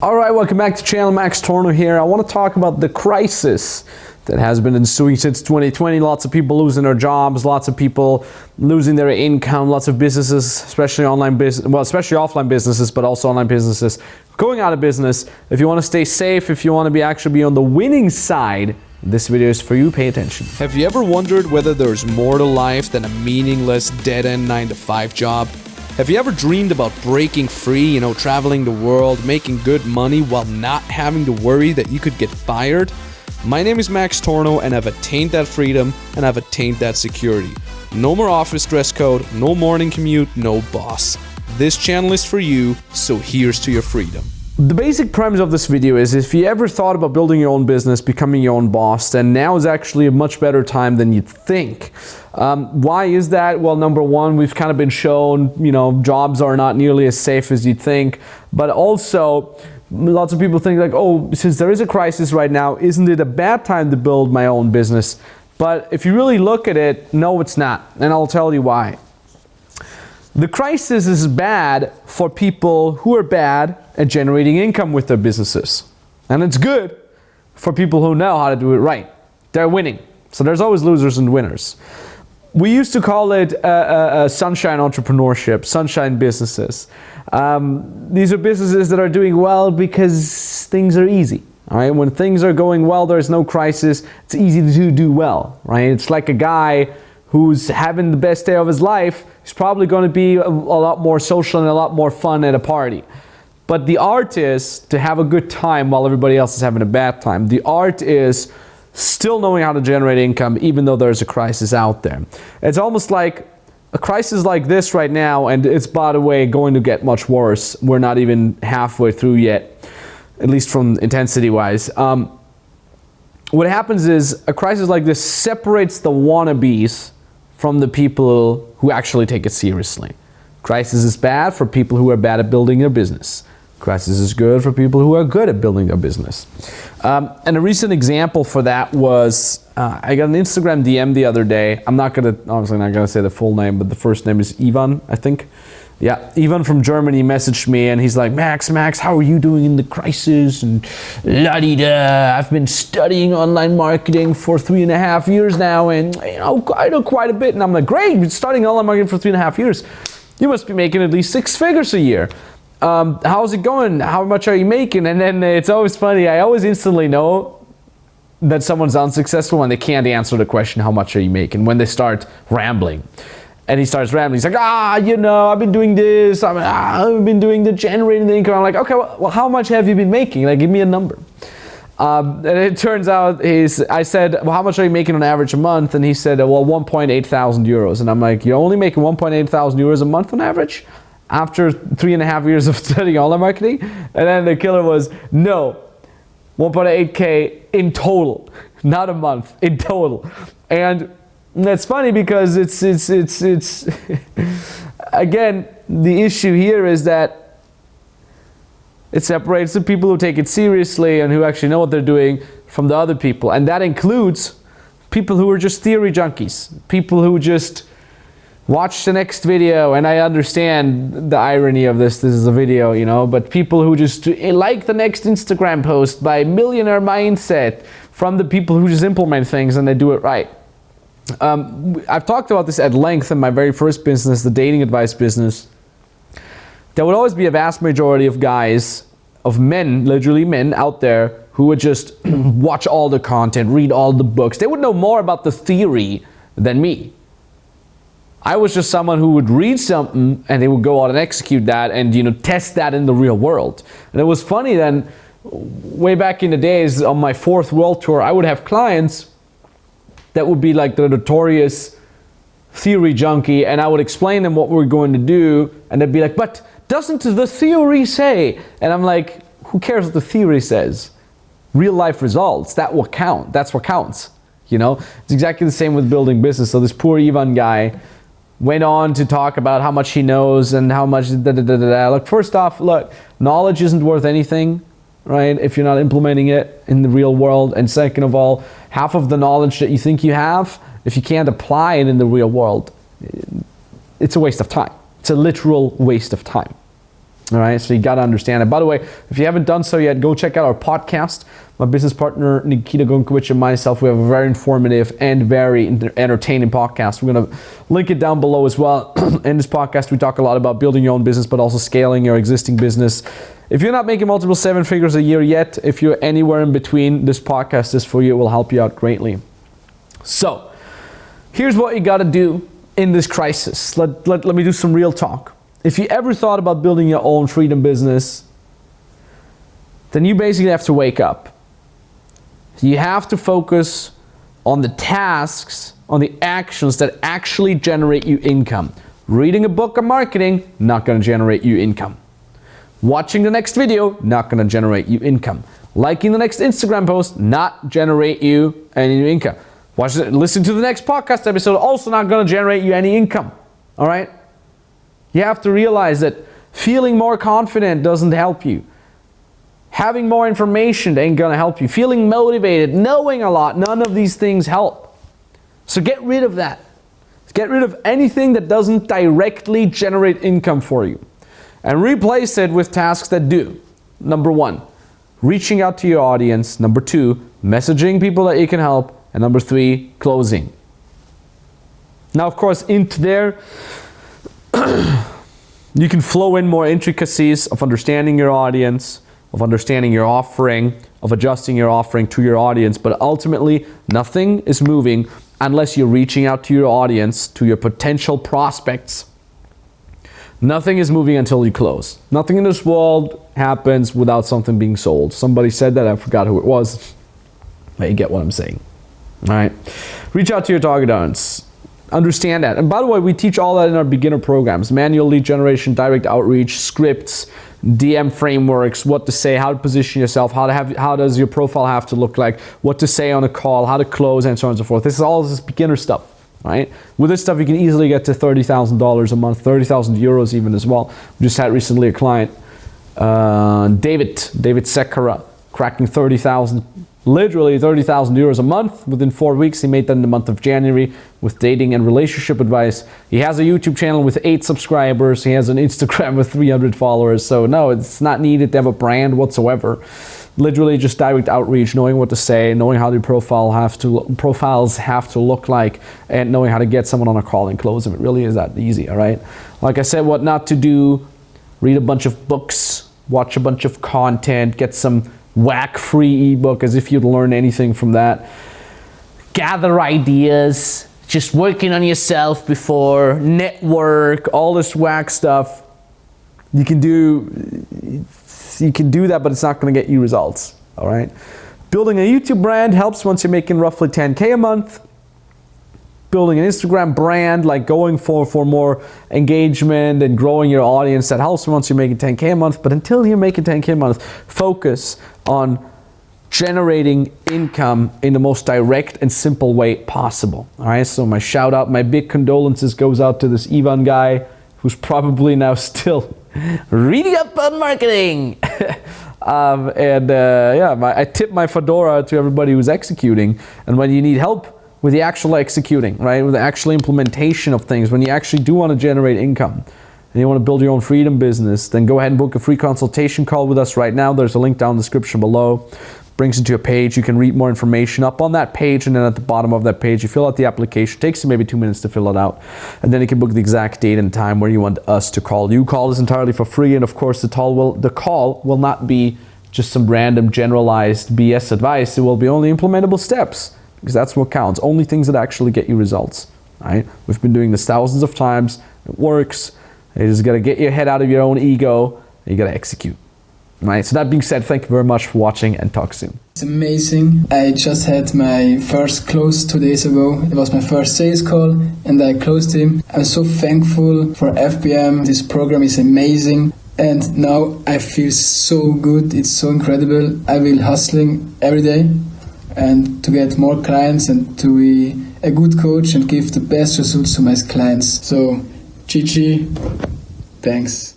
All right, welcome back to channel. Max Tornow here. I want to talk about the crisis that has been ensuing since 2020. Lots of people losing their jobs, lots of people losing their income, lots of businesses, especially online business, well, especially offline businesses, but also online businesses going out of business. If you want to stay safe, if you want to actually be on the winning side, this video is for you. Pay attention. Have you ever wondered whether there's more to life than a meaningless dead-end 9-to-5 job? Have you ever dreamed about breaking free, traveling the world, making good money while not having to worry that you could get fired? My name is Max Tornow, and I've attained that freedom and I've attained that security. No more office dress code, no morning commute, no boss. This channel is for you, so here's to your freedom. The basic premise of this video is if you ever thought about building your own business, becoming your own boss, then now is actually a much better time than you'd think. Why is that? Well, number one, we've kind of been shown, jobs are not nearly as safe as you'd think. But also, lots of people think like, oh, since there is a crisis right now, isn't it a bad time to build my own business? But if you really look at it, no, it's not. And I'll tell you why. The crisis is bad for people who are bad at generating income with their businesses. And it's good for people who know how to do it right. They're winning. So there's always losers and winners. We used to call it sunshine entrepreneurship, sunshine businesses. These are businesses that are doing well because things are easy. All right? When things are going well, there's no crisis. It's easy to do well. Right? It's like a guy who's having the best day of his life. He's probably going to be a lot more social and a lot more fun at a party. But the art is to have a good time while everybody else is having a bad time. The art is still knowing how to generate income even though there's a crisis out there. It's almost like a crisis like this right now, and it's, by the way, going to get much worse. We're not even halfway through yet, at least from intensity-wise. What happens is a crisis like this separates the wannabes from the people who actually take it seriously. Crisis is bad for people who are bad at building their business. Crisis is good for people who are good at building their business. And a recent example for that was, I got an Instagram DM the other day. I'm obviously not gonna say the full name, but the first name is Ivan, I think. Yeah, Ivan from Germany messaged me and he's like, Max, how are you doing in the crisis? And la-di-da, I've been studying online marketing for 3.5 years now, and I know quite a bit. And I'm like, great, you've been studying online marketing for 3.5 years. You must be making at least 6 figures a year. How's it going? How much are you making? And then it's always funny, I always instantly know that someone's unsuccessful when they can't answer the question, how much are you making, when they start rambling. And he starts rambling. He's like, I've been doing this. I've been doing the generating the income. I'm like, okay, well, how much have you been making? Like, give me a number. And it turns out I said, well, how much are you making on average a month? And he said, well, 1.8 thousand euros. And I'm like, you're only making 1.8 thousand euros a month on average after 3.5 years of studying online marketing? And then the killer was, no, 1.8K in total, not a month, in total. And that's funny because it's again, the issue here is that it separates the people who take it seriously and who actually know what they're doing from the other people. And that includes people who are just theory junkies, people who just watch the next video. And I understand the irony of this is a video, but people who just like the next Instagram post by Millionaire Mindset, from the people who just implement things and they do it right. I've talked about this at length in my very first business, the dating advice business. There would always be a vast majority of guys, of men, literally men out there, who would just watch all the content, read all the books. They would know more about the theory than me. I was just someone who would read something and they would go out and execute that and test that in the real world. And it was funny then, way back in the days on my 4th world tour, I would have clients that would be like the notorious theory junkie, and I would explain them what we're going to do, and they'd be like, but doesn't the theory say? And I'm like, who cares what the theory says? Real life results, that's what counts. It's exactly the same with building business. So this poor Ivan guy went on to talk about how much he knows and how much Look, first off, knowledge isn't worth anything, right, if you're not implementing it in the real world. And second of all, half of the knowledge that you think you have, if you can't apply it in the real world, it's a waste of time. It's a literal waste of time. All right, so you got to understand it. By the way, if you haven't done so yet, go check out our podcast. My business partner, Nikita Gunkovic, and myself, we have a very informative and very entertaining podcast. We're going to link it down below as well. In this podcast, we talk a lot about building your own business, but also scaling your existing business. If you're not making multiple 7 figures a year yet, if you're anywhere in between, this podcast is for you. It will help you out greatly. So, here's what you got to do in this crisis. Let me do some real talk. If you ever thought about building your own freedom business, then you basically have to wake up. You have to focus on the tasks, on the actions that actually generate you income. Reading a book on marketing, not going to generate you income. Watching the next video, not going to generate you income. Liking the next Instagram post, not generate you any income. Listen to the next podcast episode, also not going to generate you any income. All right? You have to realize that feeling more confident doesn't help you. Having more information ain't gonna help you. Feeling motivated, knowing a lot, none of these things help. So get rid of that. Get rid of anything that doesn't directly generate income for you. And replace it with tasks that do. Number 1, reaching out to your audience. Number 2, messaging people that you can help. And number 3, closing. Now, of course, into there, you can flow in more intricacies of understanding your audience, of understanding your offering, of adjusting your offering to your audience, but ultimately nothing is moving unless you're reaching out to your audience, to your potential prospects. Nothing is moving until you close. Nothing in this world happens without something being sold. Somebody said that, I forgot who it was, but you get what I'm saying. All right, reach out to your target audience. Understand that. And by the way, we teach all that in our beginner programs: manual lead generation, direct outreach, scripts, DM frameworks, what to say, how to position yourself, how does your profile have to look like, what to say on a call, how to close, and so on and so forth. This is all this beginner stuff, right? With this stuff, you can easily get to $30,000 a month, 30,000 euros even as well. We just had recently a client, David Sekara, cracking 30,000, literally 30,000 euros a month. Within 4 weeks, he made that in the month of January with dating and relationship advice. He has a YouTube channel with 8 subscribers. He has an Instagram with 300 followers. So no, it's not needed to have a brand whatsoever. Literally just direct outreach, knowing what to say, knowing how the profiles have to look like, and knowing how to get someone on a call and close them. It really is that easy, all right? Like I said, what not to do: read a bunch of books, watch a bunch of content, get some whack-free ebook as if you'd learn anything from that. Gather ideas, just working on yourself before, network, all this whack stuff. You can do that, but it's not going to get you results, all right? Building a YouTube brand helps once you're making roughly 10K a month. Building an Instagram brand, like going for more engagement and growing your audience, that helps once you're making 10K a month. But until you're making 10K a month, focus on generating income in the most direct and simple way possible. All right, so my shout out, my big condolences goes out to this Ivan guy who's probably now still reading up on marketing. I tip my fedora to everybody who's executing. And when you need help with the actual executing, right, with the actual implementation of things, when you actually do want to generate income and you want to build your own freedom business, then go ahead and book a free consultation call with us right now. There's a link down in the description below. Brings you to a page. You can read more information up on that page, and then at the bottom of that page, you fill out the application. It takes you maybe 2 minutes to fill it out, and then you can book the exact date and time where you want us to call you. Call is entirely for free, and of course, the call will not be just some random generalized BS advice. It will be only implementable steps, because that's what counts. Only things that actually get you results. Right? We've been doing this thousands of times. It works. You just got to get your head out of your own ego, and you got to execute. Right, so that being said, thank you very much for watching, and talk soon. It's amazing. I just had my first close 2 days ago. It was my first sales call, and I closed him. I'm so thankful for FBM. This program is amazing, and now I feel so good. It's so incredible. I will hustling every day and to get more clients and to be a good coach and give the best results to my clients. So, GG, thanks.